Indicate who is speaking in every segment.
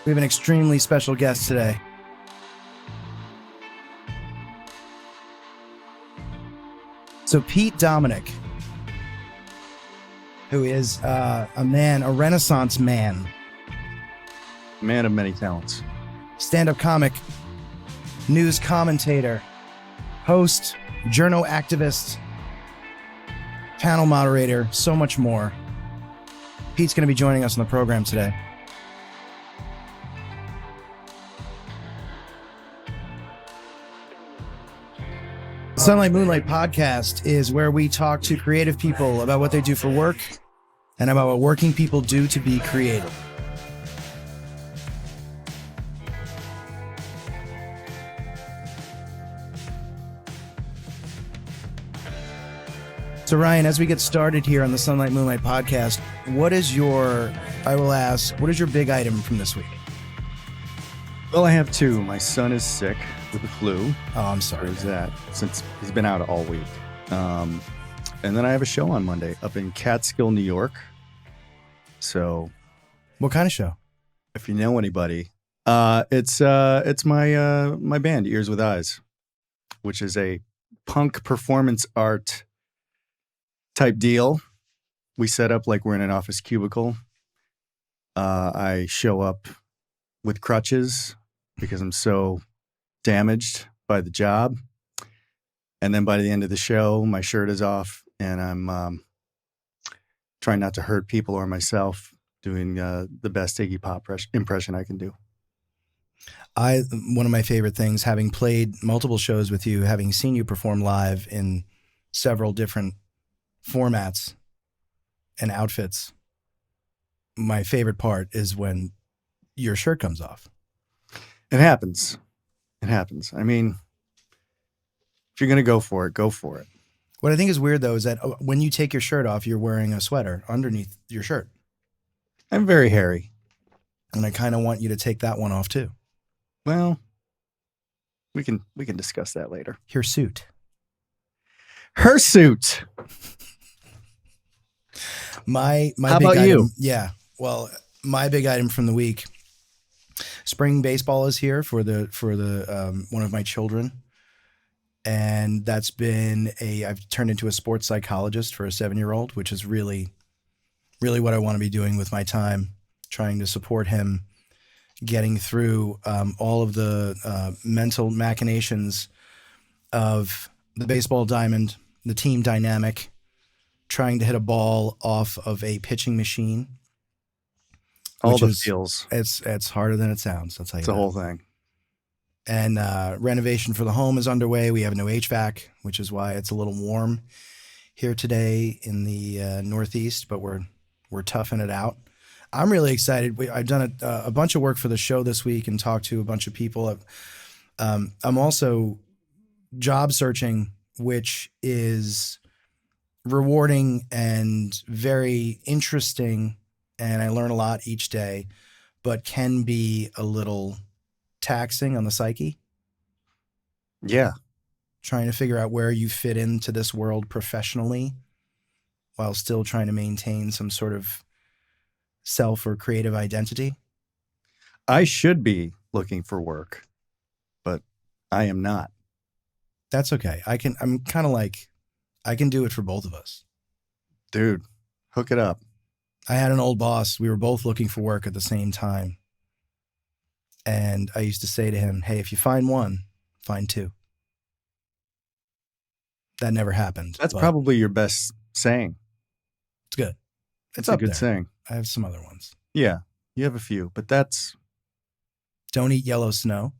Speaker 1: We have an extremely special guest today. So Pete Dominick, who is a Renaissance man.
Speaker 2: Man of many talents.
Speaker 1: Stand-up comic, news commentator, host, journo activist, panel moderator, so much more. Pete's going to be joining us on the program today. Sunlight Moonlight podcast is where we talk to creative people about what they do for work and about what working people do to be creative. So Ryan, as we get started here on the Sunlight Moonlight podcast, what is your big item from this week?
Speaker 2: Well, I have two. My son is sick with the flu.
Speaker 1: Oh, I'm sorry.
Speaker 2: There's that, since he's been out all week. And then I have a show on Monday up in Catskill, New York. So,
Speaker 1: what kind of show?
Speaker 2: If you know anybody, it's my band, Ears with Eyes, which is a punk performance art type deal. We set up like we're in an office cubicle. I show up with crutches because I'm so damaged by the job. And then by the end of the show, my shirt is off and I'm trying not to hurt people or myself, doing the best Iggy Pop impression I can do.
Speaker 1: One of my favorite things, having played multiple shows with you, having seen you perform live in several different formats and outfits, my favorite part is when your shirt comes off.
Speaker 2: It happens. I mean, if you're going to go for it, go for it.
Speaker 1: What I think is weird, though, is that when you take your shirt off, you're wearing a sweater underneath your shirt.
Speaker 2: I'm very hairy.
Speaker 1: And I kind of want you to take that one off, too.
Speaker 2: Well, we can discuss that later.
Speaker 1: Her suit.
Speaker 2: Her suit.
Speaker 1: My
Speaker 2: How
Speaker 1: big
Speaker 2: about
Speaker 1: item,
Speaker 2: you?
Speaker 1: Yeah. Well, my big item from the week. Spring baseball is here for the one of my children, and that's been I've turned into a sports psychologist for a 7-year-old, which is really, really what I want to be doing with my time, trying to support him getting through all of the mental machinations of the baseball diamond, the team dynamic, trying to hit a ball off of a pitching machine.
Speaker 2: All the feels.
Speaker 1: It's harder than it sounds. That's how
Speaker 2: it's a whole thing.
Speaker 1: And renovation for the home is underway. We have no HVAC, which is why it's a little warm here today in the Northeast, but we're toughing it out. I'm really excited. I've done a bunch of work for the show this week and talked to a bunch of people. I'm also job searching, which is rewarding and very interesting. And I learn a lot each day, but can be a little taxing on the psyche.
Speaker 2: Yeah.
Speaker 1: Trying to figure out where you fit into this world professionally while still trying to maintain some sort of self or creative identity.
Speaker 2: I should be looking for work, but I am not.
Speaker 1: That's okay. I can do it for both of us.
Speaker 2: Dude, hook it up.
Speaker 1: I had an old boss. We were both looking for work at the same time. And I used to say to him, hey, if you find one, find two. That never happened.
Speaker 2: That's probably your best saying.
Speaker 1: It's good.
Speaker 2: It's a good saying.
Speaker 1: I have some other ones.
Speaker 2: Yeah, you have a few, but that's...
Speaker 1: Don't eat yellow snow.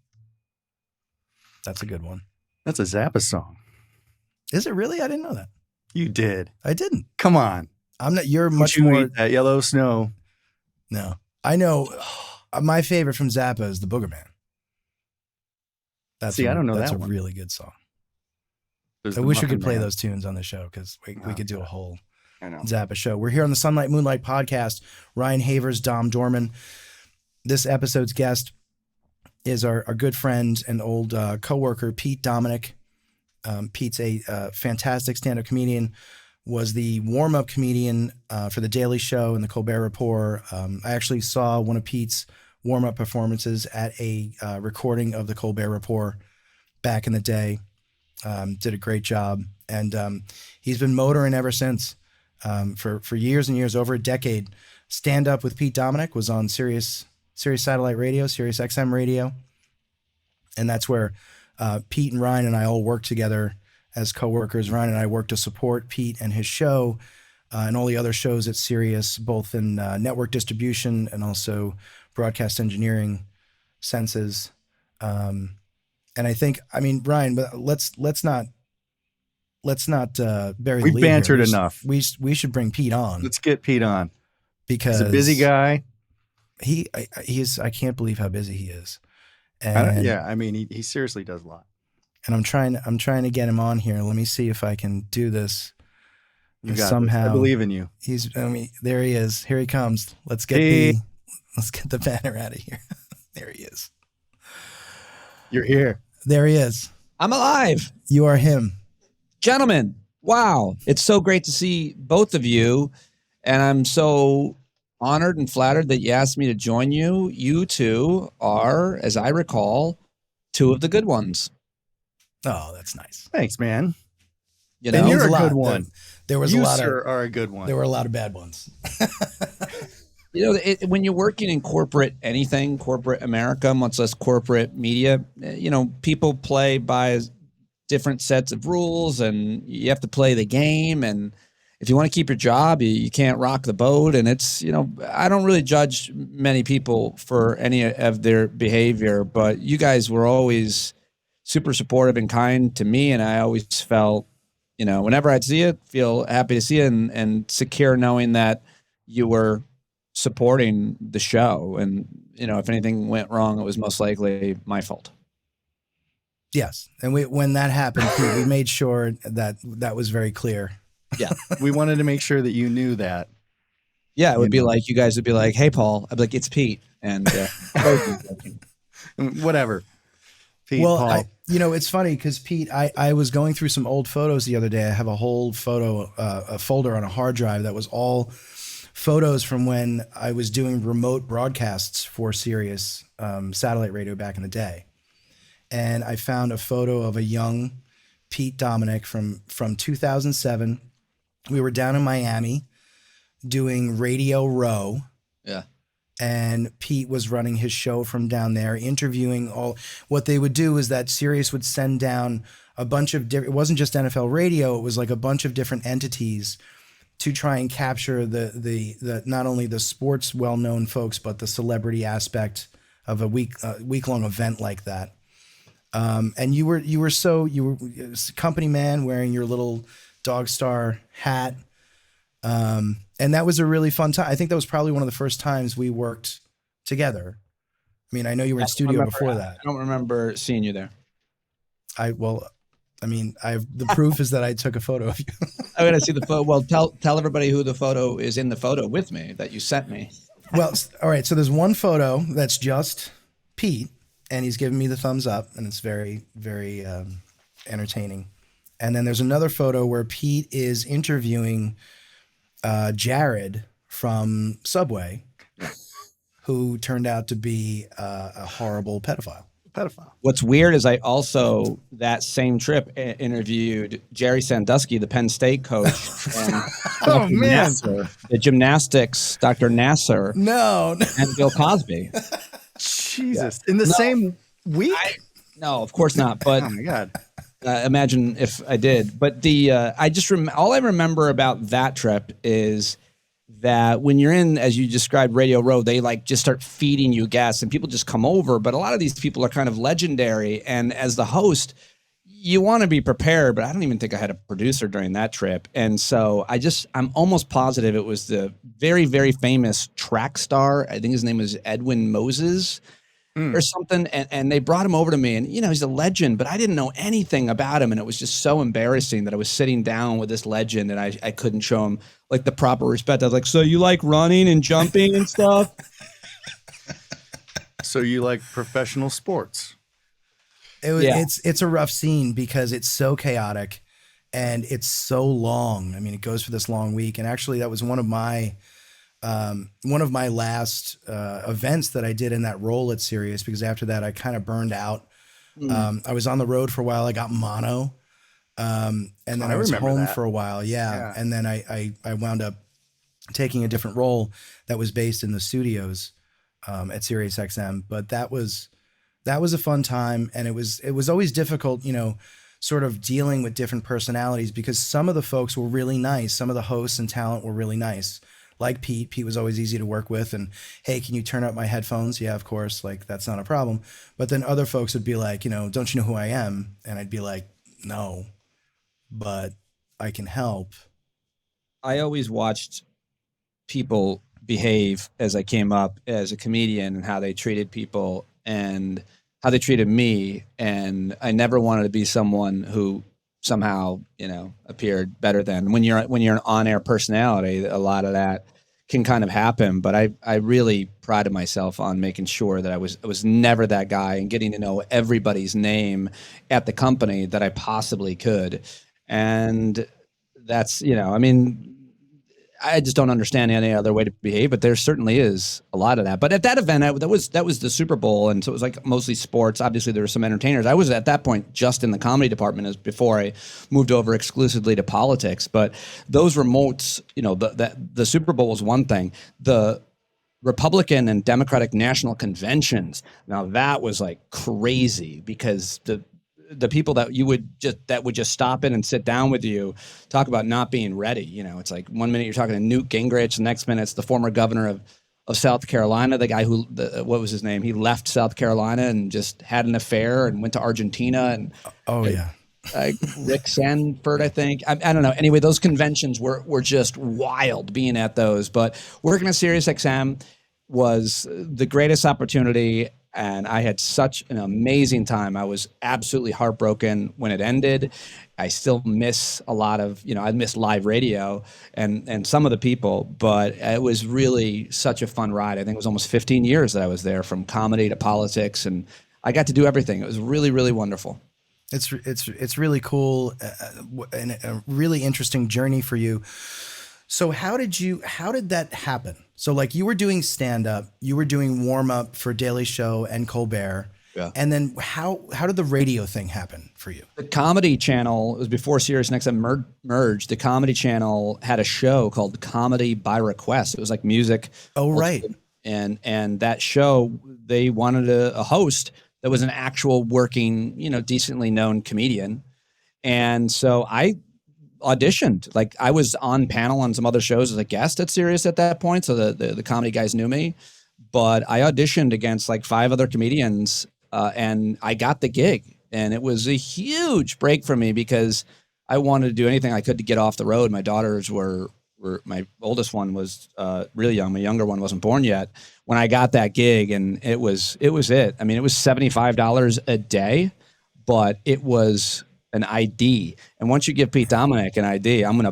Speaker 1: That's a good one.
Speaker 2: That's a Zappa song.
Speaker 1: Is it really? I didn't know that.
Speaker 2: You did.
Speaker 1: I didn't.
Speaker 2: Come on.
Speaker 1: I'm not. You're much
Speaker 2: you
Speaker 1: more.
Speaker 2: Eat that yellow snow.
Speaker 1: No, I know. My favorite from Zappa is the Booger Man.
Speaker 2: I don't know that one.
Speaker 1: That's a really good song.
Speaker 2: There's
Speaker 1: I
Speaker 2: the
Speaker 1: wish we
Speaker 2: Muffin
Speaker 1: could play
Speaker 2: Man.
Speaker 1: those tunes on the show because we could do a whole
Speaker 2: I know.
Speaker 1: Zappa show. We're here on the Sunlight Moonlight podcast. Ryan Havers, Dom Dorman. This episode's guest is our good friend and old coworker, Pete Dominick. Pete's a fantastic stand-up comedian. Was the warm-up comedian for The Daily Show and the Colbert Report. I actually saw one of Pete's warm-up performances at a recording of the Colbert Report back in the day. Did a great job. And he's been motoring ever since for years and years, over a decade. Stand Up with Pete Dominick was on Sirius Satellite Radio, SiriusXM Radio. And that's where Pete and Ryan and I all worked together as coworkers. Ryan and I worked to support Pete and his show and all the other shows at Sirius, both in network distribution and also broadcast engineering senses. And I think, I mean, Ryan, but let's not bury the lead.
Speaker 2: We've bantered
Speaker 1: here.
Speaker 2: enough.
Speaker 1: We should bring Pete on.
Speaker 2: Let's get Pete on.
Speaker 1: Because
Speaker 2: he's a busy guy.
Speaker 1: He is. I can't believe how busy he is. And
Speaker 2: I mean, he seriously does a lot.
Speaker 1: And I'm trying to get him on here. Let me see if I can do this.
Speaker 2: You got
Speaker 1: somehow.
Speaker 2: this. I believe in you.
Speaker 1: There he is. Here he comes. Let's get the banner out of here. There he is.
Speaker 2: You're here.
Speaker 1: There he is.
Speaker 3: I'm alive.
Speaker 1: You are him.
Speaker 3: Gentlemen, wow. It's so great to see both of you. And I'm so honored and flattered that you asked me to join you. You two are, as I recall, two of the good ones.
Speaker 1: Oh, that's nice.
Speaker 2: Thanks, man.
Speaker 3: You know,
Speaker 2: and you're a good one.
Speaker 1: There was
Speaker 2: you,
Speaker 1: a lot
Speaker 2: sir, are a good one.
Speaker 1: There were a lot of bad ones.
Speaker 3: You know, when you're working in corporate America, much less corporate media, you know, people play by different sets of rules and you have to play the game. And if you want to keep your job, you can't rock the boat. And it's, you know, I don't really judge many people for any of their behavior, but you guys were always super supportive and kind to me. And I always felt, you know, whenever I'd see it, feel happy to see it and secure knowing that you were supporting the show. And, you know, if anything went wrong, it was most likely my fault.
Speaker 1: Yes. And when that happened, we made sure that was very clear.
Speaker 3: Yeah.
Speaker 2: We wanted to make sure that you knew that.
Speaker 3: Yeah. It would be like, you guys would be like, hey, Paul. I'd be like, it's Pete. And
Speaker 2: whatever. Pete,
Speaker 1: well,
Speaker 2: Paul.
Speaker 1: It's funny because Pete, I was going through some old photos the other day. I have a whole a folder on a hard drive that was all photos from when I was doing remote broadcasts for Sirius satellite radio back in the day. And I found a photo of a young Pete Dominick from 2007. We were down in Miami doing Radio Row.
Speaker 3: Yeah.
Speaker 1: And Pete was running his show from down there, interviewing all. What they would do is that Sirius would send down a bunch of different. It wasn't just NFL radio; it was like a bunch of different entities to try and capture the not only the sports well-known folks, but the celebrity aspect of a week-long event like that. And you were a company man wearing your little Dog Star hat. And that was a really fun time. I think that was probably one of the first times we worked together. I mean, I know you were in studio before that.
Speaker 3: I don't remember seeing you there.
Speaker 1: The proof is that I took a photo of you.
Speaker 3: I'm going to see the photo. Well, tell everybody who the photo is in the photo with me that you sent me.
Speaker 1: Well, all right. So there's one photo that's just Pete, and he's giving me the thumbs up, and it's very, very entertaining. And then there's another photo where Pete is interviewing Jared from Subway, who turned out to be a horrible pedophile.
Speaker 3: What's weird is I also, that same trip, interviewed Jerry Sandusky, the Penn State coach.
Speaker 2: Oh, man.
Speaker 3: The gymnastics, Dr. Nasser.
Speaker 1: No.
Speaker 3: And Bill Cosby.
Speaker 2: Jesus. Yeah. In the same week?
Speaker 3: No, of course not. But
Speaker 2: oh, my God.
Speaker 3: Imagine if I did. But all I remember about that trip is that when you're in, as you described, Radio Row, they like just start feeding you gas and people just come over. But a lot of these people are kind of legendary. And as the host, you want to be prepared, but I don't even think I had a producer during that trip. And so I'm almost positive it was the very, very famous track star. I think his name was Edwin Moses. Or something, and they brought him over to me, and you know he's a legend, but I didn't know anything about him, and it was just so embarrassing that I was sitting down with this legend, and I couldn't show him like the proper respect. I was like, "So you like running and jumping and stuff?"
Speaker 2: So you like professional sports?
Speaker 1: It's a rough scene because it's so chaotic, and it's so long. I mean, it goes for this long week, and actually, that was one of my one of my last events that I did in that role at Sirius, because after that I kind of burned out. I was on the road for a while. I got mono. And then I was home for a while. Yeah. And then I wound up taking a different role that was based in the studios at SiriusXM. But that was a fun time. And it was always difficult, you know, sort of dealing with different personalities, because some of the folks were really nice. Some of the hosts and talent were really nice. Like Pete. Pete was always easy to work with. And, hey, can you turn up my headphones? Yeah, of course. Like, that's not a problem. But then other folks would be like, you know, don't you know who I am? And I'd be like, no, but I can help.
Speaker 3: I always watched people behave as I came up as a comedian and how they treated people and how they treated me. And I never wanted to be someone who somehow, you know, appeared better than. When you're an on-air personality, a lot of that can kind of happen. But I really prided myself on making sure that I was never that guy, and getting to know everybody's name at the company that I possibly could. And that's, you know, I mean, I just don't understand any other way to behave, but there certainly is a lot of that. But at that event, that was the Super Bowl, and so it was like mostly sports. Obviously, there were some entertainers. I was at that point just in the comedy department as before I moved over exclusively to politics. But those remotes, you know, the Super Bowl was one thing. The Republican and Democratic national conventions, now that was like crazy, because the people that would just stop in and sit down with you, talk about not being ready. You know, it's like 1 minute you're talking to Newt Gingrich, the next minute it's the former governor of South Carolina, the guy who, what was his name? He left South Carolina and just had an affair and went to Argentina. And Rick Sanford, I think. I don't know. Anyway, those conventions were just wild being at those. But working at SiriusXM was the greatest opportunity. And I had such an amazing time. I was absolutely heartbroken when it ended. I still miss a lot of, you know, I miss live radio and some of the people, but it was really such a fun ride. I think it was almost 15 years that I was there, from comedy to politics, and I got to do everything. It was really, really wonderful.
Speaker 1: It's really cool and a really interesting journey for you. So how did that happen? So like, you were doing stand up, you were doing warm up for Daily Show and Colbert. Yeah. And then how did the radio thing happen for you?
Speaker 3: The Comedy Channel, it was before SiriusXM merged. The Comedy Channel had a show called Comedy by Request. It was like music.
Speaker 1: Oh, right.
Speaker 3: And that show, they wanted a host that was an actual working, you know, decently known comedian. And so I auditioned. Like, I was on panel on some other shows as a guest at Sirius at that point, so the comedy guys knew me. But I auditioned against like 5 other comedians, and I got the gig. And it was a huge break for me, because I wanted to do anything I could to get off the road. My daughters were my oldest one was really young. My younger one wasn't born yet when I got that gig, and it was it. I mean, it was $75 a day, but it was an ID. And once you give Pete Dominick an ID, I'm going to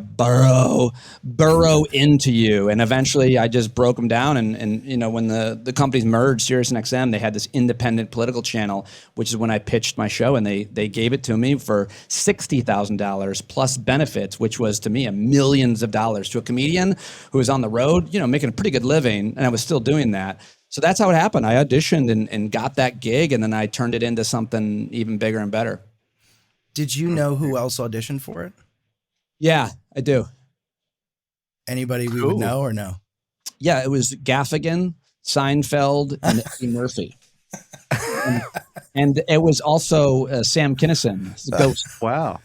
Speaker 3: burrow into you. And eventually I just broke them down. And you know, when the companies merged, Sirius and XM, they had this independent political channel, which is when I pitched my show, and they gave it to me for $60,000 plus benefits, which was to me millions of dollars to a comedian who was on the road, you know, making a pretty good living. And I was still doing that. So that's how it happened. I auditioned and got that gig, and then I turned it into something even bigger and better.
Speaker 1: Did you know who else auditioned for it?
Speaker 3: Yeah, I do.
Speaker 1: Anybody we would know or no?
Speaker 3: Yeah, it was Gaffigan, Seinfeld, and Eddie Murphy. And it was also Sam Kinison, the ghost.
Speaker 2: Wow.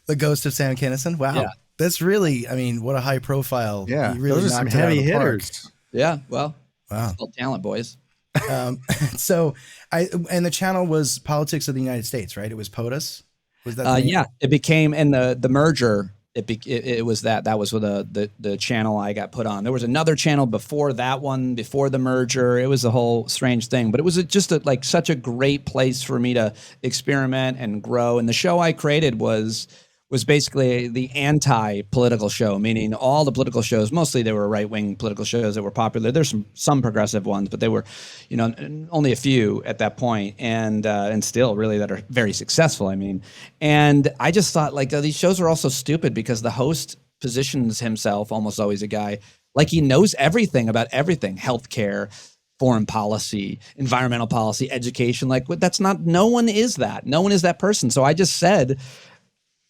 Speaker 1: The ghost of Sam Kinison? Wow. Yeah. That's really, I mean, what a high profile.
Speaker 2: Yeah,
Speaker 1: you really
Speaker 2: those are some heavy hitters.
Speaker 3: Yeah, well,
Speaker 1: wow.
Speaker 3: It's called talent, boys.
Speaker 1: So and the channel was Politics of the United States, right? It was POTUS? Was that
Speaker 3: yeah, it became, in the merger, it was that was the channel I got put on. There was another channel before that one, before the merger. It was a whole strange thing, but it was just like such a great place for me to experiment and grow. And the show I created was basically the anti-political show, meaning all the political shows, mostly they were right-wing political shows that were popular. There's some progressive ones, but they were, you know, only a few at that point, and still really that are very successful. I mean, and I just thought, like, these shows are also stupid because the host positions himself, almost always a guy, Like he knows everything about everything, healthcare, foreign policy, environmental policy, education. Like that's not, no one is that. No one is that person. So I just said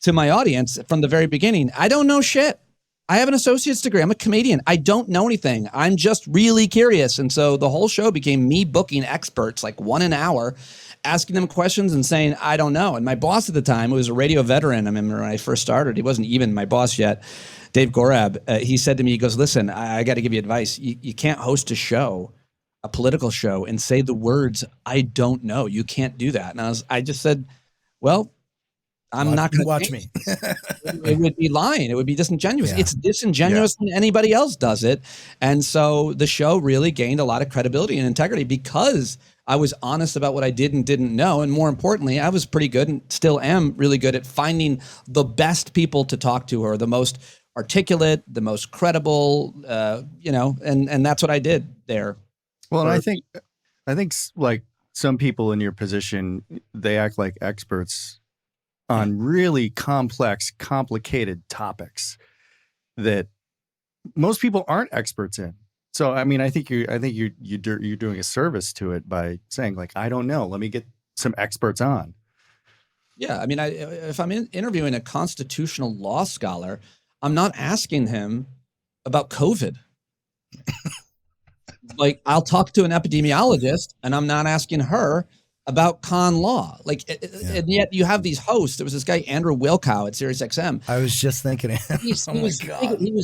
Speaker 3: to my audience from the very beginning, I don't know shit. I have an associate's degree. I'm a comedian. I don't know anything. I'm just really curious. And so the whole show became me booking experts, like one an hour, asking them questions and saying, I don't know. And my boss at the time, who was a radio veteran, I remember when I first started, he wasn't even my boss yet, Dave Gorab, he said to me, he goes, listen, I got to give you advice. You can't host a show, a political show, and say the words, I don't know. You can't do that. And I just said, well, I'm not going to
Speaker 1: watch me.
Speaker 3: It would be lying. It would be disingenuous.
Speaker 1: Yeah.
Speaker 3: It's disingenuous when anybody else does it. And so the show really gained a lot of credibility and integrity because I was honest about what I did and didn't know. And more importantly, I was pretty good and still am really good at finding the best people to talk to, or the most articulate, the most credible, and that's what I did there.
Speaker 2: Well, and I think like some people in your position, they act like experts on really complex, complicated topics that most people aren't experts in. So, I mean, I think you're doing a service to it by saying, like, I don't know, let me get some experts on.
Speaker 3: Yeah, I mean, if I'm interviewing a constitutional law scholar, I'm not asking him about COVID. Like, I'll talk to an epidemiologist, and I'm not asking her about con law. Like, and yet you have these hosts. There was this guy, Andrew Wilkow at SiriusXM.
Speaker 1: I was just thinking of him.
Speaker 3: He was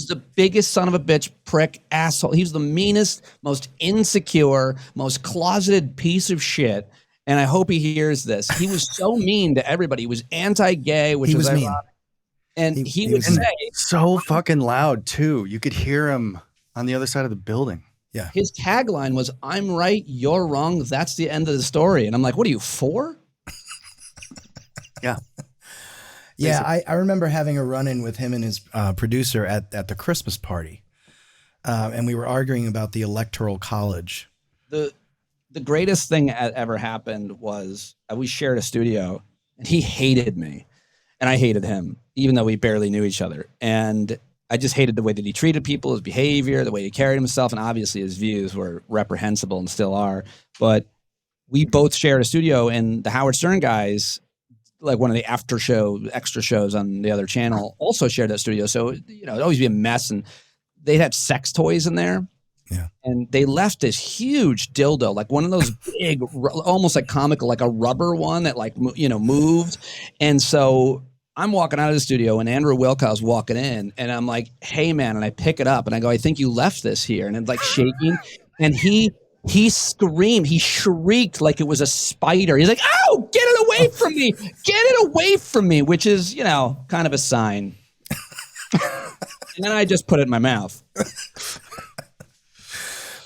Speaker 3: the biggest son of a bitch, prick, asshole. He was the meanest, most insecure, most closeted piece of shit. And I hope he hears this. He was so mean to everybody. He was anti-gay, which was mean. And he would say,
Speaker 2: so fucking loud too. You could hear him on the other side of the building.
Speaker 3: Yeah. His tagline was, I'm right, you're wrong. That's the end of the story. And I'm like, what are you, 4?
Speaker 2: Yeah.
Speaker 1: Yeah. I remember having a run-in with him and his producer at the Christmas party. And we were arguing about the Electoral College.
Speaker 3: The greatest thing that ever happened was we shared a studio, and he hated me and I hated him, even though we barely knew each other. And I just hated the way that he treated people, his behavior, the way he carried himself. And obviously his views were reprehensible and still are. But we both shared a studio, and the Howard Stern guys, like one of the extra shows on the other channel, also shared that studio. So, it'd always be a mess, and they'd have sex toys in there.
Speaker 1: Yeah.
Speaker 3: And they left this huge dildo, like one of those big, almost like comical, like a rubber one that moved. And so I'm walking out of the studio, and Andrew Wilkow's walking in, and I'm like, hey man. And I pick it up and I go, I think you left this here. And it's like shaking. And he screamed, he shrieked like it was a spider. He's like, oh, get it away from me. Get it away from me, which is, kind of a sign. And then I just put it in my mouth.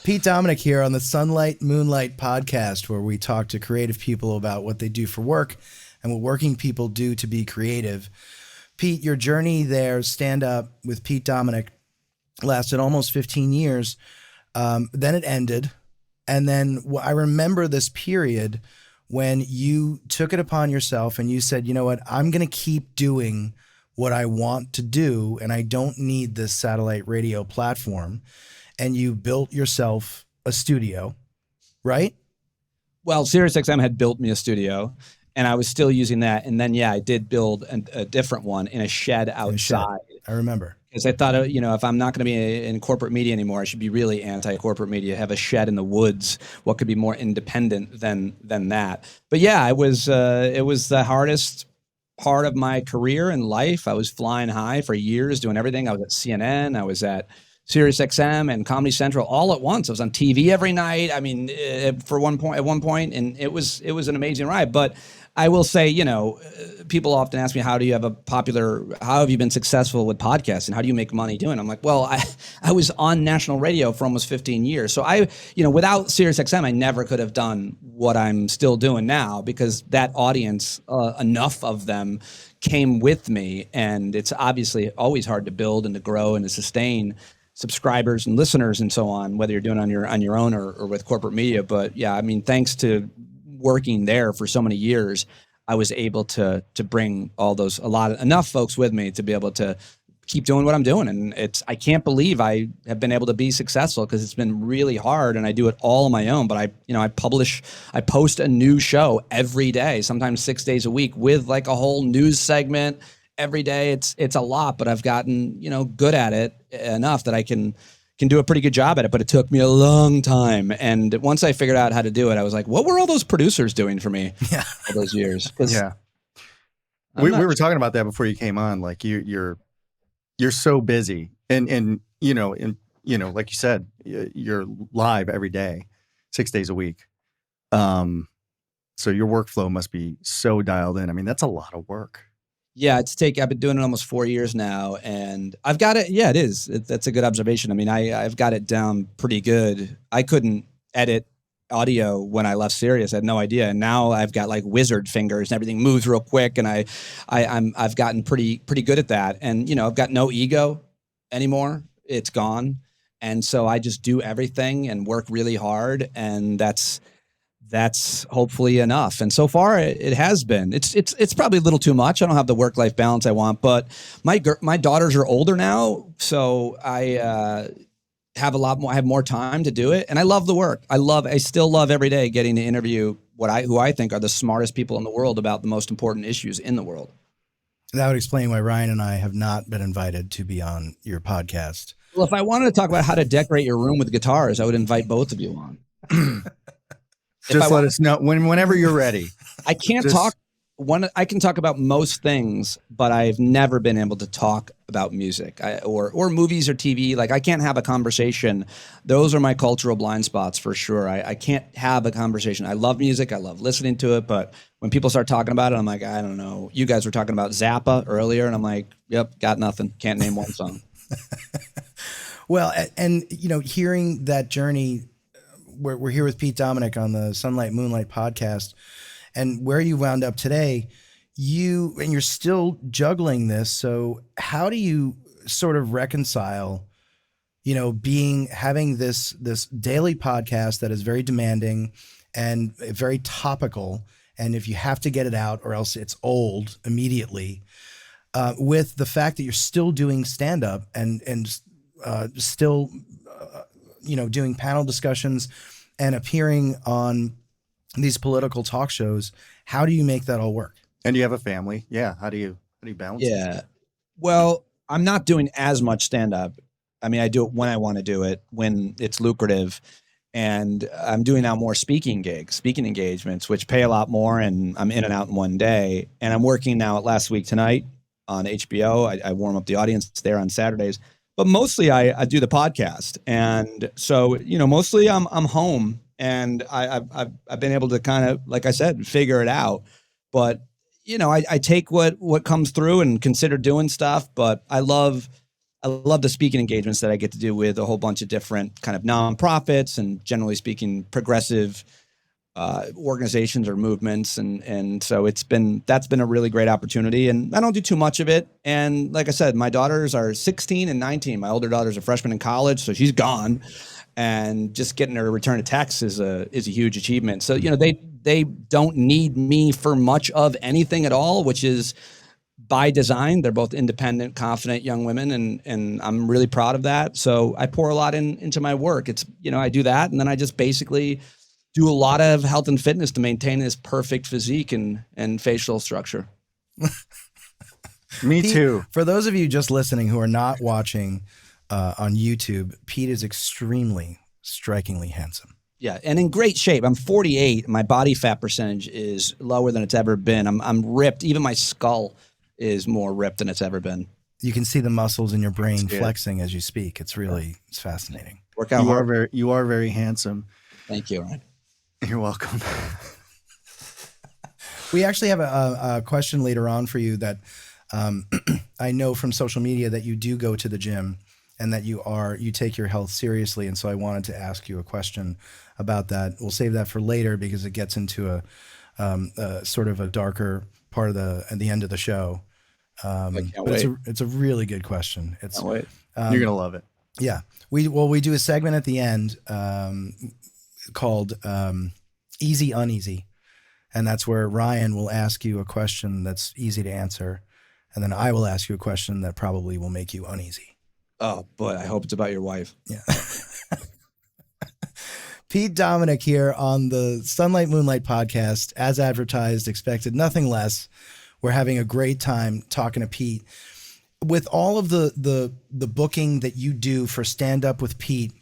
Speaker 1: Pete Dominick here on the Sunlight Moonlight podcast, where we talk to creative people about what they do for work and what working people do to be creative. Pete, your journey there, stand up with Pete Dominick, lasted almost 15 years. Then it ended. And then I remember this period when you took it upon yourself and you said, you know what, I'm going to keep doing what I want to do, and I don't need this satellite radio platform. And you built yourself a studio, right?
Speaker 3: Well, SiriusXM had built me a studio, and I was still using that. And then, I did build a different one in a shed outside.
Speaker 1: I remember.
Speaker 3: Because I thought, if I'm not going to be in corporate media anymore, I should be really anti-corporate media, have a shed in the woods. What could be more independent than that? But it was the hardest part of my career and life. I was flying high for years, doing everything. I was at CNN. I was at SiriusXM and Comedy Central all at once. I was on TV every night. I mean, at one point, and it was an amazing ride. But I will say, people often ask me, how have you been successful with podcasting? How do you make money doing it? I'm like, well, I was on national radio for almost 15 years. So without SiriusXM, I never could have done what I'm still doing now, because that audience, enough of them came with me. And it's obviously always hard to build and to grow and to sustain subscribers and listeners and so on, whether you're doing it on your own or with corporate media. But thanks to working there for so many years, I was able to bring enough folks with me to be able to keep doing what I'm doing. And I can't believe I have been able to be successful because it's been really hard and I do it all on my own. But I post a new show every day, sometimes 6 days a week with like a whole news segment every day. It's a lot, but I've gotten, good at it enough that I can do a pretty good job at it, but it took me a long time. And once I figured out how to do it, I was like, what were all those producers doing for me all those years?
Speaker 2: Yeah. We were talking about that before you came on. Like you're so busy and like you said, you're live every day, 6 days a week. So your workflow must be so dialed in. I mean, that's a lot of work.
Speaker 3: Yeah, I've been doing it almost 4 years now, and I've got it. Yeah, it is. That's a good observation. I mean, I've got it down pretty good. I couldn't edit audio when I left Sirius. I had no idea. And now I've got like wizard fingers and everything moves real quick. And I've gotten pretty good at that. And, I've got no ego anymore. It's gone. And so I just do everything and work really hard. And that's hopefully enough. And so far it has been. It's probably a little too much. I don't have the work-life balance I want, but my daughters are older now, so I have more time to do it, and I love the work. I still love every day getting to interview who I think are the smartest people in the world about the most important issues in the world.
Speaker 1: That would explain why Ryan and I have not been invited to be on your podcast.
Speaker 3: Well, if I wanted to talk about how to decorate your room with guitars, I would invite both of you on.
Speaker 2: Just let us know whenever you're ready.
Speaker 3: I can't talk. I can talk about most things, but I've never been able to talk about music or movies or TV. Like I can't have a conversation. Those are my cultural blind spots for sure. I can't have a conversation. I love music. I love listening to it. But when people start talking about it, I'm like, I don't know. You guys were talking about Zappa earlier, and I'm like, yep, got nothing. Can't name one song.
Speaker 1: Well, and hearing that journey. We're here with Pete Dominick on the Moonlight podcast, and where you wound up today, you're still juggling this. So how do you sort of reconcile, having this daily podcast that is very demanding and very topical, and if you have to get it out or else it's old immediately, with the fact that you're still doing stand-up and still doing panel discussions and appearing on these political talk shows. How do you make that all work?
Speaker 2: And you have a family. Yeah. How do you balance it?
Speaker 3: Yeah. Well, I'm not doing as much stand-up. I mean, I do it when I want to do it, when it's lucrative. And I'm doing now more speaking engagements, which pay a lot more. And I'm in and out in one day. And I'm working now at Last Week Tonight on HBO. I warm up the audience there on Saturdays. But mostly I do the podcast. And so, mostly I'm home, and I've been able to kind of, like I said, figure it out. But, I take what comes through and consider doing stuff. But I love the speaking engagements that I get to do with a whole bunch of different kind of nonprofits and, generally speaking, progressive organizations or movements. And so that's been a really great opportunity, and I don't do too much of it. And like I said, my daughters are 16 and 19. My older daughter's a freshman in college, so she's gone, and just getting her to return to Texas is a huge achievement. So, they don't need me for much of anything at all, which is by design. They're both independent, confident young women, and I'm really proud of that. So I pour a lot into my work. It's, I do that, and then I just basically do a lot of health and fitness to maintain this perfect physique and facial structure.
Speaker 2: Me too.
Speaker 1: For those of you just listening who are not watching on YouTube, Pete is extremely strikingly handsome.
Speaker 3: Yeah, and in great shape. I'm 48. My body fat percentage is lower than it's ever been. I'm ripped. Even my skull is more ripped than it's ever been.
Speaker 1: You can see the muscles in your brain flexing as you speak. It's fascinating.
Speaker 3: Work out hard.
Speaker 2: You are very handsome.
Speaker 3: Thank you, Ryan.
Speaker 2: You're welcome.
Speaker 1: We actually have a question later on for you that I know from social media that you do go to the gym and that you take your health seriously. And so I wanted to ask you a question about that. We'll save that for later because it gets into a sort of a darker part of the end of the show.
Speaker 3: I can't wait.
Speaker 1: It's a really good question.
Speaker 3: Can't wait.
Speaker 2: You're going to love it.
Speaker 1: Yeah. We do a segment at the end called Easy Uneasy. And that's where Ryan will ask you a question that's easy to answer. and then I will ask you a question that probably will make you uneasy.
Speaker 3: Oh boy, I hope it's about your wife.
Speaker 1: Yeah. Pete Dominick here on the Sunlight Moonlight podcast. As advertised, expected nothing less. We're having a great time talking to Pete. With all of the booking that you do for Stand Up with Pete,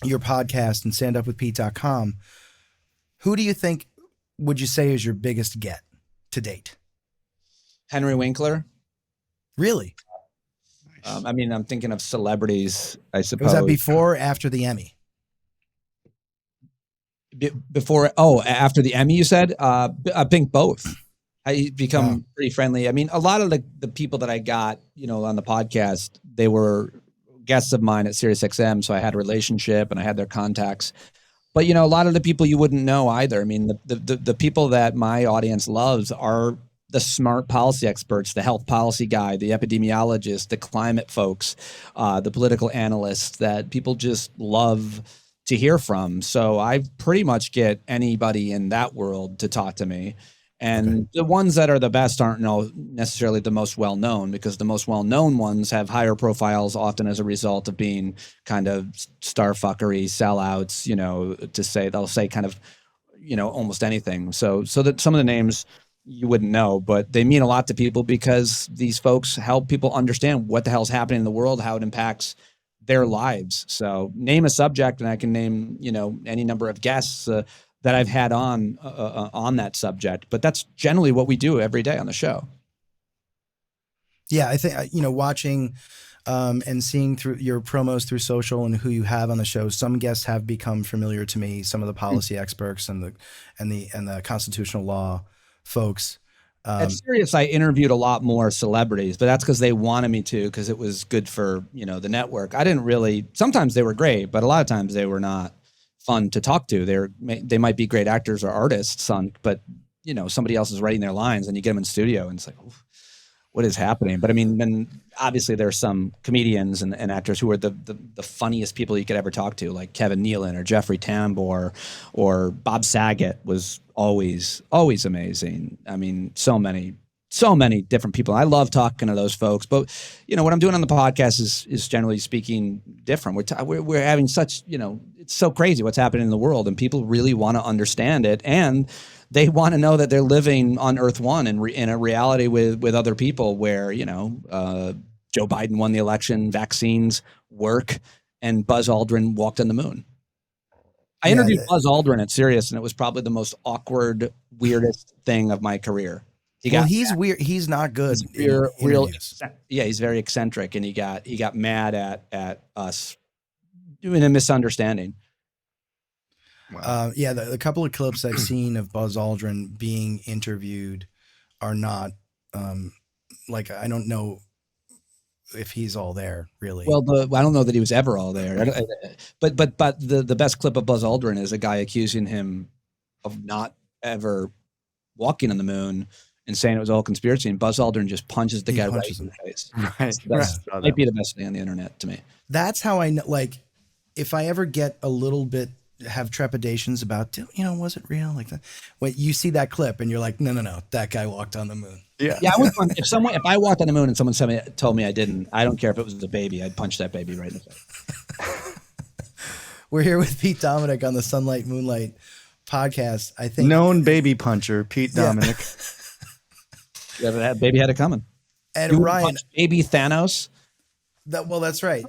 Speaker 1: your podcast, and standupwithpete.com, who do you think would you say is your biggest get to date?
Speaker 3: Henry Winkler.
Speaker 1: Really?
Speaker 3: I mean, I'm thinking of celebrities, I suppose.
Speaker 1: Was that before or after the Emmy?
Speaker 3: After the Emmy, you said? I think both. I become pretty friendly. I mean, a lot of the people that I got, on the podcast, they were guests of mine at SiriusXM, so I had a relationship and I had their contacts. But, a lot of the people you wouldn't know either. I mean, the people that my audience loves are the smart policy experts, the health policy guy, the epidemiologist, the climate folks, the political analysts that people just love to hear from. So I pretty much get anybody in that world to talk to me. And the ones that are the best aren't necessarily the most well-known, because the most well-known ones have higher profiles, often as a result of being kind of starfuckery, sellouts, they'll say kind of, almost anything. So that some of the names you wouldn't know, but they mean a lot to people because these folks help people understand what the hell's happening in the world, how it impacts their lives. So name a subject and I can name, any number of guests that I've had on that subject, but that's generally what we do every day on the show.
Speaker 1: Yeah. I think, watching and seeing through your promos through social and who you have on the show, some guests have become familiar to me, some of the policy experts and the constitutional law folks.
Speaker 3: At Sirius, I interviewed a lot more celebrities, but that's because they wanted me to, because it was good for, the network. I didn't really, sometimes they were great, but a lot of times they were not fun to talk to. They might be great actors or artists but somebody else is writing their lines and you get them in studio and it's like, what is happening? But I mean, then obviously there's some comedians and actors who are the funniest people you could ever talk to, like Kevin Nealon or Jeffrey Tambor or Bob Saget was always amazing. I mean, so many different people. I love talking to those folks, but what I'm doing on the podcast is generally speaking different. We're having such, it's so crazy what's happening in the world, and people really want to understand it, and they want to know that they're living on Earth One in a reality with other people where Joe Biden won the election, vaccines work, and Buzz Aldrin walked on the moon. I interviewed Buzz Aldrin at Sirius, and it was probably the most awkward, weirdest thing of my career.
Speaker 1: He's weird. He's not good.
Speaker 3: He's very eccentric, and he got mad at us doing a misunderstanding.
Speaker 2: Wow.
Speaker 1: The couple of clips I've seen of Buzz Aldrin being interviewed are not I don't know if he's all there really.
Speaker 3: Well, I don't know that he was ever all there. But the best clip of Buzz Aldrin is a guy accusing him of not ever walking on the moon and saying it was all conspiracy, and Buzz Aldrin just punches the guy right in the face.
Speaker 2: Right.
Speaker 3: Might be the best thing on the internet to me.
Speaker 1: That's how I know. Like, if I ever get a little bit have trepidations about, was it real like that? When you see that clip and you're like, no, that guy walked on the moon.
Speaker 3: Yeah. I would. If I walked on the moon and someone told me I didn't, I don't care if it was a baby, I'd punch that baby right in the face.
Speaker 1: We're here with Pete Dominick on the Sunlight Moonlight podcast. I think
Speaker 2: known baby puncher Pete Dominick.
Speaker 3: Yeah, that baby had it coming.
Speaker 1: And Ryan,
Speaker 3: baby Thanos.
Speaker 1: That's right.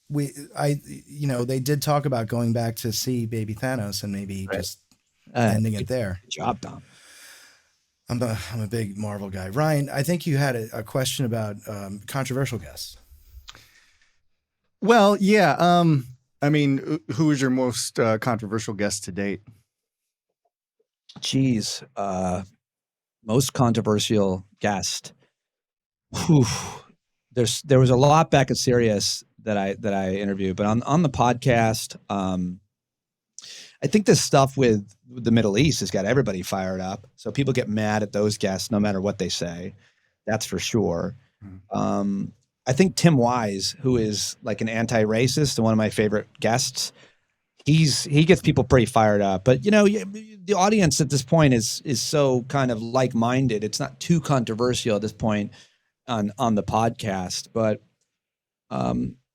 Speaker 1: They did talk about going back to see baby Thanos and maybe just ending it there.
Speaker 3: Good job, Dom.
Speaker 1: I'm a big Marvel guy. Ryan, I think you had a question about controversial guests.
Speaker 2: Well, yeah. I mean, who is your most controversial guest to date?
Speaker 3: Geez, most controversial guest. Whew. There was a lot back at Sirius that I interviewed, but on the podcast, I think this stuff with the Middle East has got everybody fired up. So people get mad at those guests no matter what they say. That's for sure. I think Tim Wise, who is like an anti-racist and one of my favorite guests, he gets people pretty fired up. But the audience at this point is so kind of like-minded. It's not too controversial at this point. on the podcast. But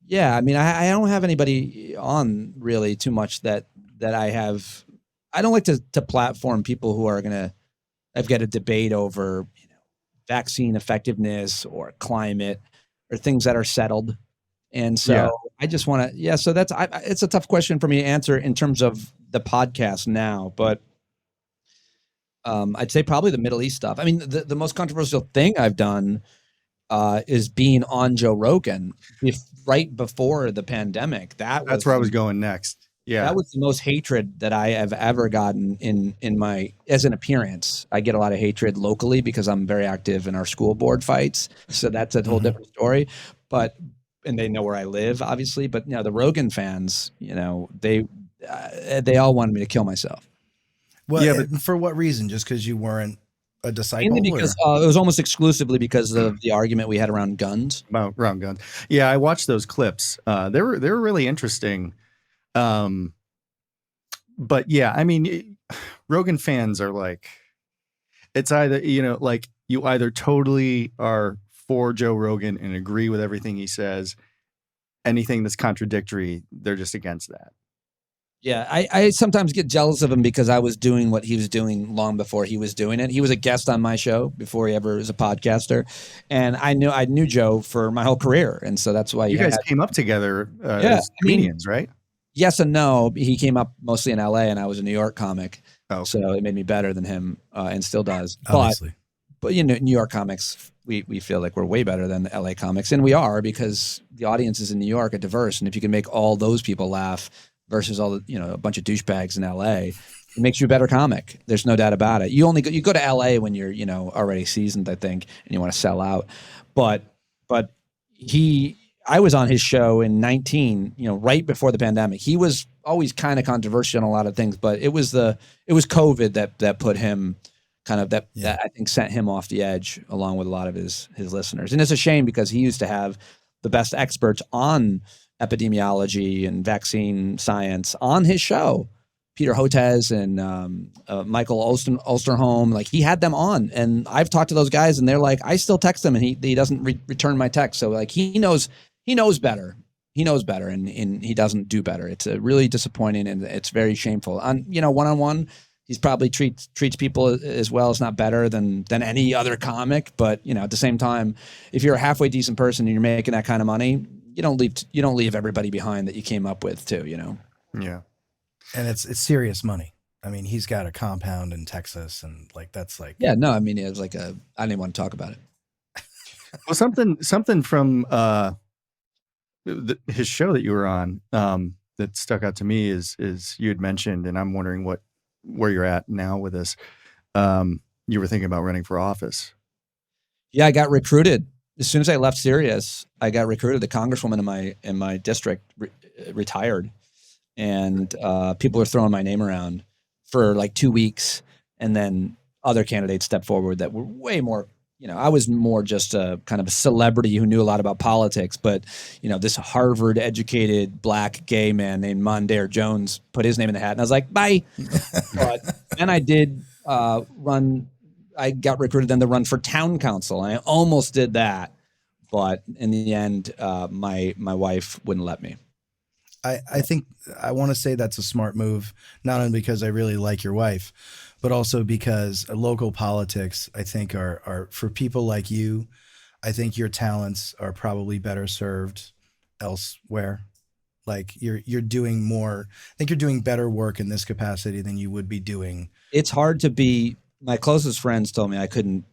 Speaker 3: yeah, I mean, I don't have anybody on really too much that I have. I don't like to platform people who are gonna. I've got a debate over vaccine effectiveness or climate or things that are settled. And so I just want to, so it's a tough question for me to answer in terms of the podcast now, but I'd say probably the Middle East stuff. I mean, the most controversial thing I've done is being on Joe Rogan right before the pandemic.
Speaker 2: That's where I was going next. Yeah.
Speaker 3: That was the most hatred that I have ever gotten in my, as an appearance. I get a lot of hatred locally because I'm very active in our school board fights. So that's a whole different story, and they know where I live, obviously, but the Rogan fans, they all wanted me to kill myself.
Speaker 1: Well, but for what reason? Just because you weren't a disciple?
Speaker 3: Mainly because it was almost exclusively because of the argument we had around guns.
Speaker 2: Around guns. Yeah, I watched those clips. They were really interesting. But yeah, I mean, Rogan fans are like, it's either, like you either totally are for Joe Rogan and agree with everything he says. Anything that's contradictory, they're just against that.
Speaker 3: Yeah, I sometimes get jealous of him because I was doing what he was doing long before he was doing it. He was a guest on my show before he ever was a podcaster, and I knew Joe for my whole career, and so that's why
Speaker 2: you guys came up together as comedians, right?
Speaker 3: Yes and no. He came up mostly in LA, and I was a New York comic, so it made me better than him, and still does.
Speaker 1: Obviously.
Speaker 3: But New York comics, we feel like we're way better than the LA comics, and we are because the audiences in New York are diverse, and if you can make all those people laugh versus all the a bunch of douchebags in LA, it makes you a better comic. There's no doubt about it. You go to LA when you're already seasoned, I think, and you want to sell out. But I was on his show in 2019, right before the pandemic. He was always kind of controversial on a lot of things, but it was COVID that put him that I think sent him off the edge along with a lot of his listeners. And it's a shame because he used to have the best experts on epidemiology and vaccine science on his show. Peter Hotez and Michael Osterholm, like he had them on, and I've talked to those guys, and they're like, I still text him, and he doesn't return my text. So like he knows better. He knows better, and he doesn't do better. It's really disappointing, and it's very shameful. On one-on-one, he's probably treats people as well, as not better than any other comic. But at the same time, if you're a halfway decent person and you're making that kind of money, you don't leave everybody behind that you came up with too.
Speaker 2: Yeah.
Speaker 1: And it's serious money. I mean, he's got a compound in Texas, and like that's like
Speaker 3: I mean, it was like I didn't even want to talk about it.
Speaker 2: Well, something from his show that you were on that stuck out to me is you had mentioned, and I'm wondering where you're at now with this. You were thinking about running for office.
Speaker 3: Yeah, I got recruited as soon as I left Sirius. I got recruited. The congresswoman in my district retired. And people were throwing my name around for like 2 weeks, and then other candidates stepped forward that were way more. I was more just a kind of a celebrity who knew a lot about politics, but this Harvard-educated black gay man named Mondaire Jones put his name in the hat, and I was like, bye. But then I did run. I got recruited then to run for town council, and I almost did that, but in the end, my wife wouldn't let me.
Speaker 1: I think I want to say that's a smart move, not only because I really like your wife, but also because local politics, I think, are for people like you. I think your talents are probably better served elsewhere. Like you're doing more. I think you're doing better work in this capacity than you would be doing. It's hard to be. My closest friends told me I couldn't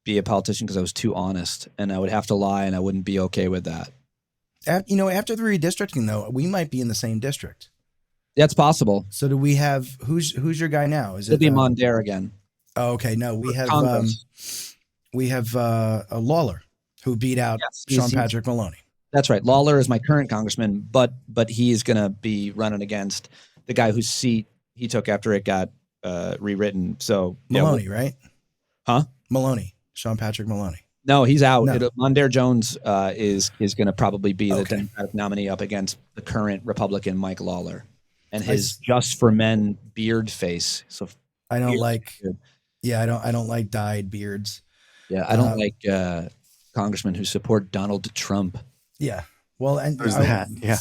Speaker 1: be a politician because I was too honest, and I would have to lie, and I wouldn't be okay with that. After the redistricting, though, we might be in the same district. That's possible. So do we have who's your guy now? It'll be Mondaire again. Oh, okay. No, we have a Lawler who beat out Sean Patrick Maloney. That's right. Lawler is my current congressman, but he is going to be running against the guy whose seat he took after it got rewritten. So Maloney, right? Huh? Maloney, Sean Patrick Maloney. No, he's out. No. Mondaire Jones is going to probably be the Democratic nominee up against the current Republican Mike Lawler, and his Just for Men beard face. So I don't like dyed beards. Yeah, I don't like
Speaker 3: congressmen who support Donald Trump.
Speaker 1: Yeah. Well, and
Speaker 2: There's that. Yeah.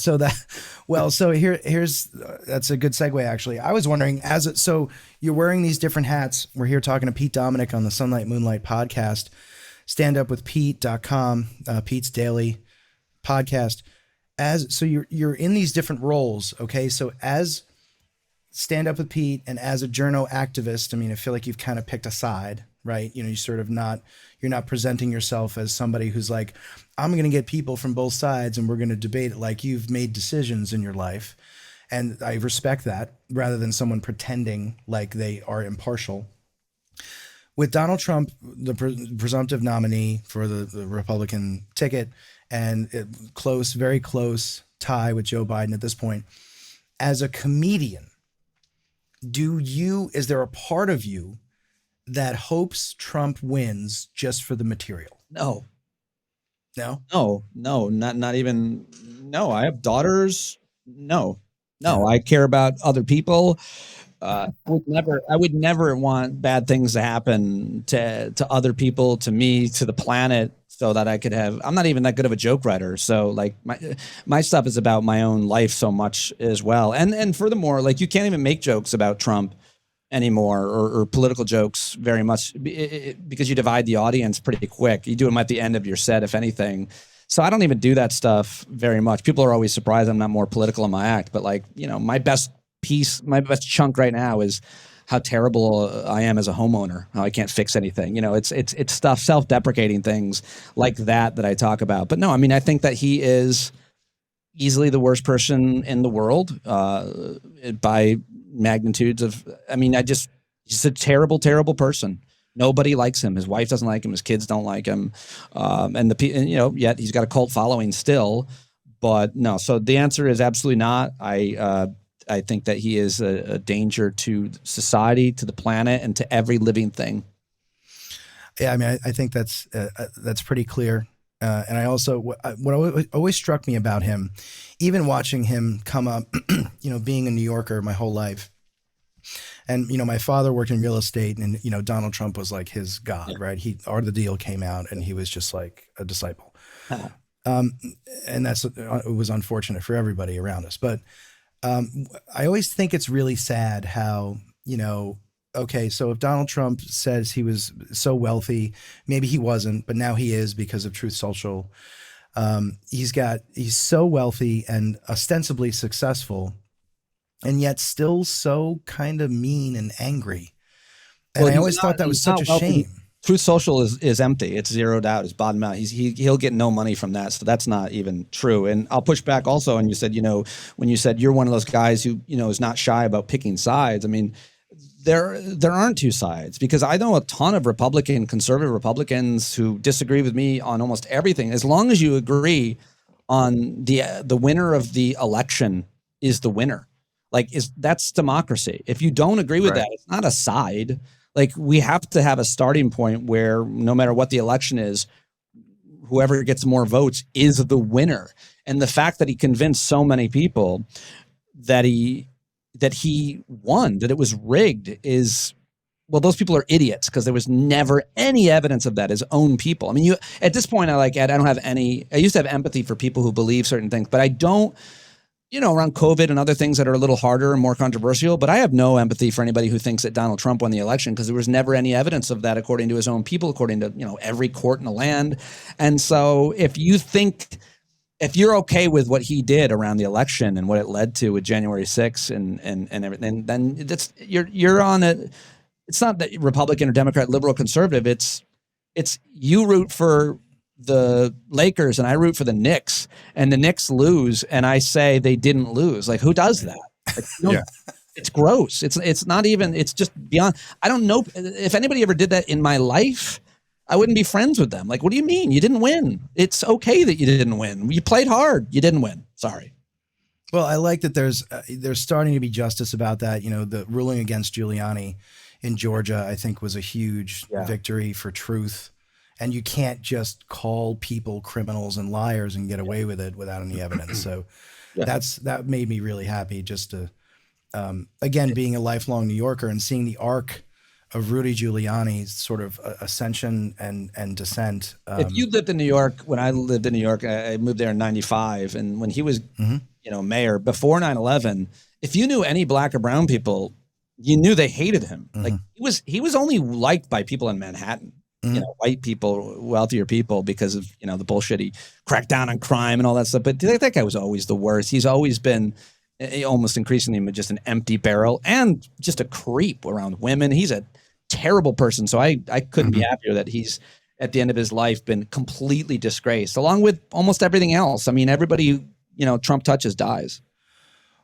Speaker 1: So here's that's a good segue actually. I was wondering so you're wearing these different hats. We're here talking to Pete Dominick on the Sunlight Moonlight podcast, standupwithpete.com, Pete's daily podcast. So you're in these different roles. Okay. So as Stand Up with Pete and as a journo activist, I mean, I feel like you've kind of picked a side, right? You know, you're not presenting yourself as somebody who's like, I'm going to get people from both sides and we're going to debate it. Like, you've made decisions in your life. And I respect that, rather than someone pretending like they are impartial. With Donald Trump, the presumptive nominee for the Republican ticket, and very close tie with Joe Biden at this point, as a comedian, is there a part of you that hopes Trump wins just for the material?
Speaker 3: No,
Speaker 1: No?
Speaker 3: not even. No, I have daughters. No, I care about other people. I would never want bad things to happen to other people, to me, to the planet, so that I could have. I'm not even that good of a joke writer, so like my stuff is about my own life so much as well. And furthermore, like, you can't even make jokes about Trump anymore, or political jokes very much, because you divide the audience pretty quick. You do them at the end of your set, if anything. So I don't even do that stuff very much. People are always surprised I'm not more political in my act, but like, you know, my best chunk right now is how terrible I am as a homeowner, how I can't fix anything. You know, it's stuff, self-deprecating things like that I talk about. But no, I mean, I think that he is easily the worst person in the world, by magnitudes of, I mean, he's a terrible, terrible person. Nobody likes him. His wife doesn't like him. His kids don't like him. And yet he's got a cult following still, but no. So the answer is absolutely not. I think that he is a danger to society, to the planet, and to every living thing.
Speaker 1: Yeah, I mean, I think that's pretty clear. And I also, what always struck me about him, even watching him come up, you know, being a New Yorker my whole life. And, you know, my father worked in real estate, and, you know, Donald Trump was like his god, right? Art of the Deal came out and he was just like a disciple.
Speaker 3: Uh-huh.
Speaker 1: And it was unfortunate for everybody around us. But I always think it's really sad how, you know, okay, so if Donald Trump says he was so wealthy, maybe he wasn't, but now he is because of Truth Social. He's so wealthy and ostensibly successful, and yet still so kind of mean and angry. And I always thought that was such a shame.
Speaker 3: Truth Social is empty. It's zeroed out. It's bottomed out. He'll get no money from that. So that's not even true. And I'll push back also. And you said, you know, when you said you're one of those guys who, you know, is not shy about picking sides. I mean, there aren't two sides, because I know a ton of conservative Republicans who disagree with me on almost everything. As long as you agree on the winner of the election is the winner. Like, that's democracy. If you don't agree with that, it's not a side. Like, we have to have a starting point where no matter what the election is, whoever gets more votes is the winner. And the fact that he convinced so many people that he won, that it was rigged, is, well, those people are idiots, because there was never any evidence of that. His own people. I mean, at this point, I don't have any. I used to have empathy for people who believe certain things, but I don't. You know, around COVID and other things that are a little harder and more controversial, but I have no empathy for anybody who thinks that Donald Trump won the election, because there was never any evidence of that, according to his own people, according to, you know, every court in the land. And so if you're okay with what he did around the election and what it led to with January 6th and everything, then you're on it. It's not that Republican or Democrat, liberal, conservative. It's you root for the Lakers and I root for the Knicks, and the Knicks lose and I say they didn't lose. Like, who does that? Like, It's gross. It's not even, it's just beyond. I don't know if anybody ever did that in my life. I wouldn't be friends with them. Like, what do you mean? You didn't win. It's okay that you didn't win. You played hard. You didn't win. Sorry.
Speaker 1: Well, I like that there's starting to be justice about that. You know, the ruling against Giuliani in Georgia, I think, was a huge victory for truth. And you can't just call people criminals and liars and get away with it without any evidence. So that made me really happy, just to, again, being a lifelong New Yorker and seeing the arc Rudy Giuliani's sort of ascension and descent.
Speaker 3: If you lived in New York, when I lived in New York, I moved there in '95, and when he was, mayor before 9/11, if you knew any black or brown people, you knew they hated him. Like he was only liked by people in Manhattan, white people, wealthier people, because of the bullshit he cracked down on crime and all that stuff. But that guy was always the worst. He's always been almost increasingly just an empty barrel and just a creep around women. He's a terrible person. So I couldn't be happier that he's at the end of his life been completely disgraced, along with almost everything else. I mean, everybody Trump touches dies.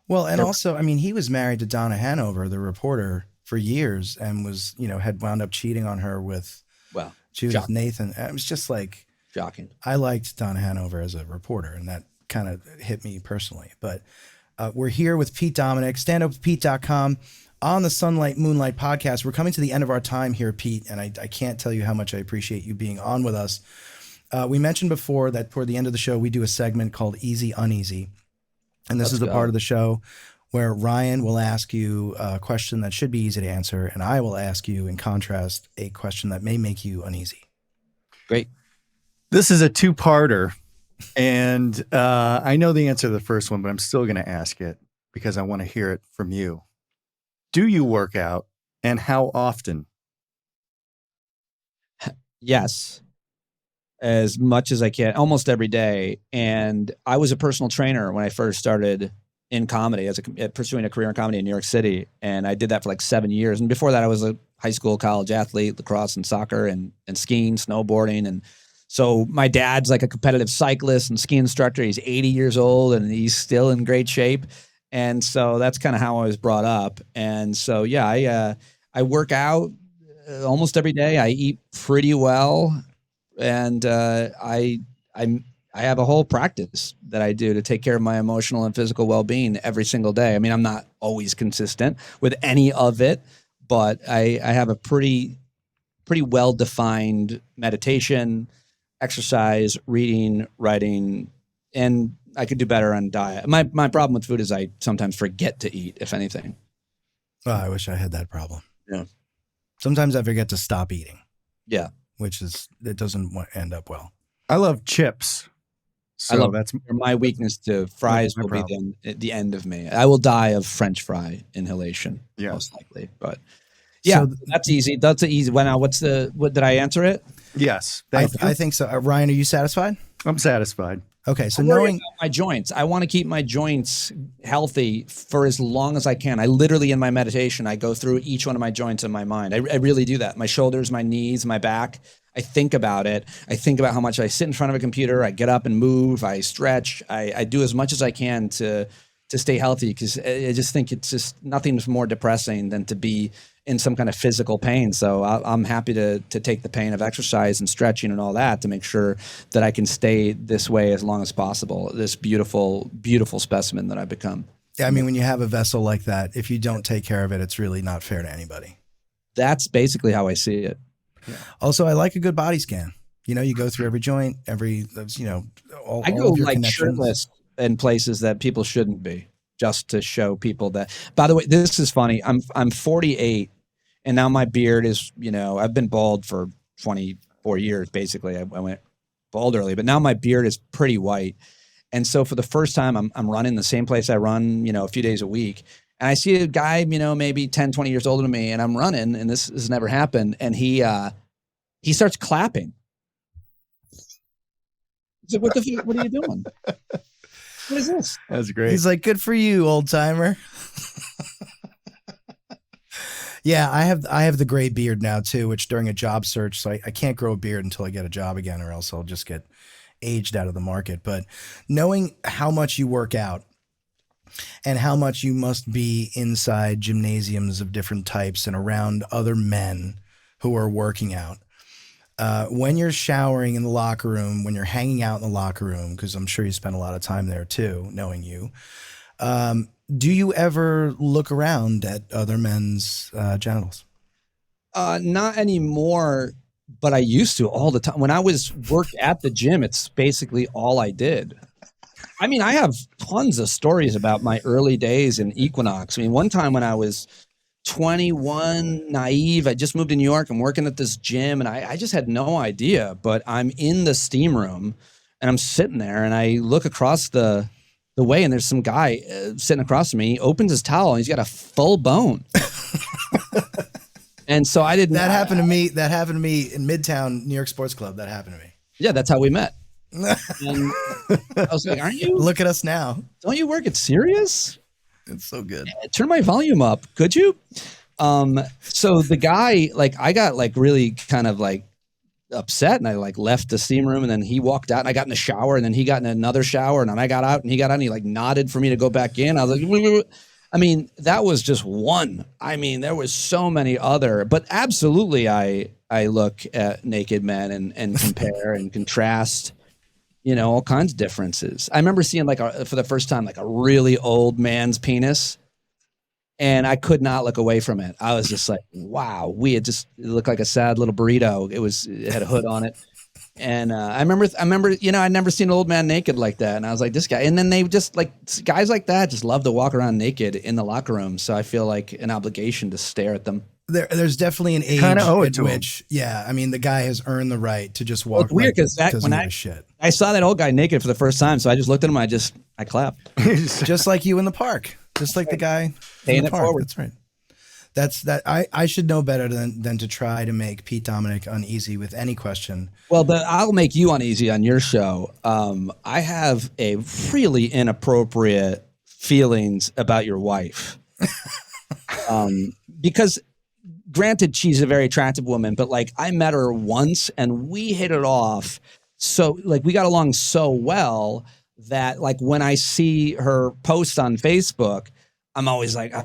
Speaker 3: Well, and also, I mean, he was married to Donna Hanover, the reporter, for years, and was had wound up cheating on her with Judith Nathan. It was just like shocking.
Speaker 1: I liked Donna Hanover as a reporter, and that kind of hit me personally. But we're here with Pete Dominick, standuppete.com. On the Sunlight Moonlight podcast. We're coming to the end of our time here, Pete, and I can't tell you how much I appreciate you being on with us. We mentioned before that toward the end of the show, we do a segment called Easy Uneasy. And this is the part of the show where Ryan will ask you a question that should be easy to answer, and I will ask you, in contrast, a question that may make you uneasy.
Speaker 3: Great.
Speaker 2: This is a two-parter, and I know the answer to the first one, but I'm still going to ask it because I want to hear it from you. Do you work out, and how often?
Speaker 3: Yes, as much as I can, almost every day. And I was a personal trainer when I first started in comedy, pursuing a career in comedy in New York City. And I did that for like 7 years. And before that, I was a high school, college athlete, lacrosse and soccer and skiing, snowboarding. And so my dad's like a competitive cyclist and ski instructor. He's 80 years old and he's still in great shape. And so that's kind of how I was brought up. And so, yeah, I work out almost every day. I eat pretty well. And I have a whole practice that I do to take care of my emotional and physical well-being every single day. I mean, I'm not always consistent with any of it, but I have a pretty well-defined meditation, exercise, reading, writing, and I could do better on diet. My problem with food is I sometimes forget to eat, if anything.
Speaker 1: Oh, I wish I had that problem.
Speaker 3: Yeah.
Speaker 1: Sometimes I forget to stop eating.
Speaker 3: Yeah.
Speaker 1: It doesn't end up well.
Speaker 2: I love chips. So that's
Speaker 3: my weakness to fries will be the end of me. I will die of French fry inhalation, most likely. But yeah, so that's easy. That's an easy one. Now, what did I answer it?
Speaker 2: Yes.
Speaker 1: I think so. Ryan, are you satisfied?
Speaker 2: I'm satisfied.
Speaker 1: Okay, so
Speaker 3: knowing my joints, I want to keep my joints healthy for as long as I can. I literally, in my meditation, I go through each one of my joints in my mind. I really do that. My shoulders, my knees, my back. I think about it. I think about how much I sit in front of a computer. I get up and move. I stretch. I do as much as I can to stay healthy, because I just think it's just nothing's more depressing than to be in some kind of physical pain. So I'm happy to take the pain of exercise and stretching and all that to make sure that I can stay this way as long as possible. This beautiful, beautiful specimen that I've become.
Speaker 1: Yeah, I mean, when you have a vessel like that, if you don't take care of it, it's really not fair to anybody.
Speaker 3: That's basically how I see it.
Speaker 1: Yeah. Also, I like a good body scan. You go through every joint, all
Speaker 3: I go
Speaker 1: of your
Speaker 3: like
Speaker 1: connections.
Speaker 3: Shirtless in places that people shouldn't be, just to show people that. By the way, this is funny. I'm 48, and now my beard is, I've been bald for 24 years basically. I went bald early, but now my beard is pretty white. And so for the first time, I'm running the same place I run, a few days a week. And I see a guy, maybe 10, 20 years older than me, and I'm running, and this has never happened. And he starts clapping. He's like, what are you doing? What is this?
Speaker 2: That's great.
Speaker 1: He's like, good for you, old timer. Yeah, I have the gray beard now too, which during a job search, so I can't grow a beard until I get a job again, or else I'll just get aged out of the market. But knowing how much you work out and how much you must be inside gymnasiums of different types and around other men who are working out, when you're showering in the locker room, when you're hanging out in the locker room, because I'm sure you spend a lot of time there too, knowing you, do you ever look around at other men's genitals?
Speaker 3: Not anymore, but I used to all the time. When I worked at the gym, it's basically all I did. I mean, I have tons of stories about my early days in Equinox. I mean, one time when I was 21, naive. I just moved to New York. I'm working at this gym, and I just had no idea. But I'm in the steam room, and I'm sitting there, and I look across the way, and there's some guy sitting across from me. He opens his towel, and he's got a full bone. And so I didn't.
Speaker 1: That happened to me. That happened to me in Midtown New York Sports Club. That happened to me.
Speaker 3: Yeah, that's how we met. And I was like, "Aren't you?
Speaker 1: Look at us now.
Speaker 3: Don't you work at Sirius?
Speaker 1: It's so good.
Speaker 3: Turn my volume up, could you?" So the guy, like, I got like really kind of like upset, and I like left the steam room, and then he walked out, and I got in the shower, and then he got in another shower, and then I got out, and he got out, and he like nodded for me to go back in. I was like, I mean, that was just one. I mean, there was so many other, but absolutely, I look at naked men and compare and contrast, you know, all kinds of differences. I remember seeing like for the first time, like a really old man's penis. And I could not look away from it. I was just like, wow, it looked like a sad little burrito. It had a hood on it. And I remember, you know, I'd never seen an old man naked like that. And I was like, this guy. And then they just like, guys like that just love to walk around naked in the locker room. So I feel like an obligation to stare at them.
Speaker 1: There's definitely an age at which, yeah, I mean, the guy has earned the right to just walk.
Speaker 3: It's weird because when I saw that old guy naked for the first time, so I just looked at him, I clapped.
Speaker 1: Just like you in the park, just like the guy in the park. Forward. That's right. That's that. I should know better than to try to make Pete Dominick uneasy with any question.
Speaker 3: Well, I'll make you uneasy on your show. I have a really inappropriate feelings about your wife, because granted, she's a very attractive woman, but like I met her once and we hit it off. So like we got along so well that like when I see her post on Facebook, I'm always like,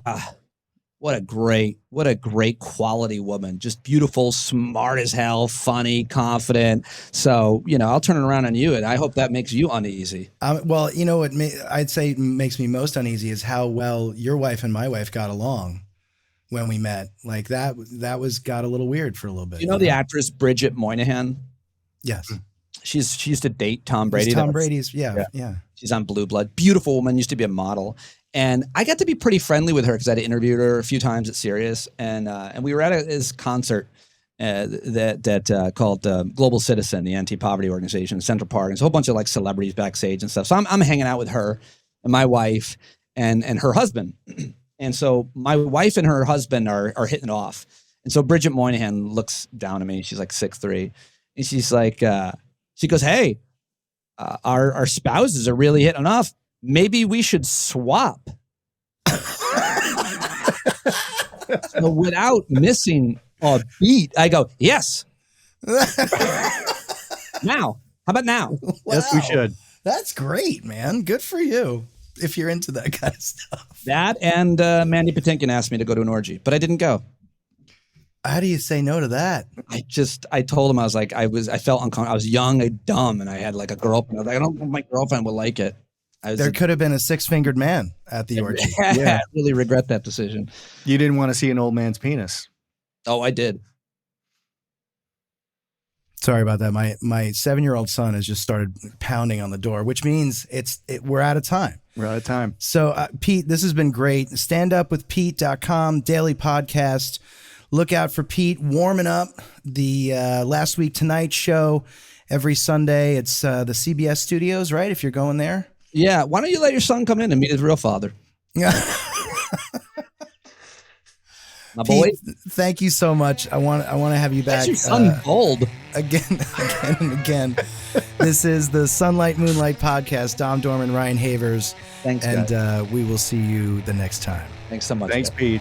Speaker 3: what a great quality woman. Just beautiful, smart as hell, funny, confident. So, you know, I'll turn it around on you, and I hope that makes you uneasy.
Speaker 1: Well, you know what I'd say makes me most uneasy is how well your wife and my wife got along when we met. Like that got a little weird for a little bit.
Speaker 3: You know the actress Bridget Moynihan?
Speaker 1: Yes.
Speaker 3: She used to date Tom Brady.
Speaker 1: Tom Brady's, yeah.
Speaker 3: She's on Blue Blood. Beautiful woman, used to be a model. And I got to be pretty friendly with her because I'd interviewed her a few times at Sirius, and we were at this concert that called Global Citizen, the anti-poverty organization in Central Park. And there's a whole bunch of like celebrities backstage and stuff. So I'm hanging out with her and my wife and her husband. And so my wife and her husband are hitting it off. And so Bridget Moynihan looks down at me. She's like 6'3", and she's like, she goes, "Hey, our spouses are really hitting off. Maybe we should swap." So without missing a beat, I go, "Yes." Now, how about now?
Speaker 1: Wow.
Speaker 2: Yes, we should.
Speaker 1: That's great, man. Good for you. If you're into that kind of stuff.
Speaker 3: That and Mandy Patinkin asked me to go to an orgy, but I didn't go.
Speaker 1: How do you say no to that?
Speaker 3: I told him, I was like, I felt uncomfortable. I was young and dumb, and I had like a girlfriend. I was like, I don't think my girlfriend would like it.
Speaker 1: There could have been a 6-fingered man at the orgy.
Speaker 3: Yeah. I really regret that decision.
Speaker 2: You didn't want to see an old man's penis.
Speaker 3: Oh, I did.
Speaker 1: Sorry about that. My 7-year-old son has just started pounding on the door, which means we're out of time.
Speaker 2: We're out of time.
Speaker 1: So, Pete, this has been great. Standupwithpete.com, daily podcast. Look out for Pete warming up the Last Week Tonight show every Sunday. It's the CBS studios, right? If you're going there.
Speaker 3: Yeah. Why don't you let your son come in and meet his real father?
Speaker 1: Yeah.
Speaker 3: My boy.
Speaker 1: Pete, thank you so much. I want to have you back.
Speaker 3: Your son bold
Speaker 1: again and again. This is the Sunlight Moonlight podcast. Dom Dorman, Ryan Havers.
Speaker 3: Thanks,
Speaker 1: and we will see you the next time.
Speaker 3: Thanks so much.
Speaker 2: Thanks,
Speaker 3: guys.
Speaker 2: Pete.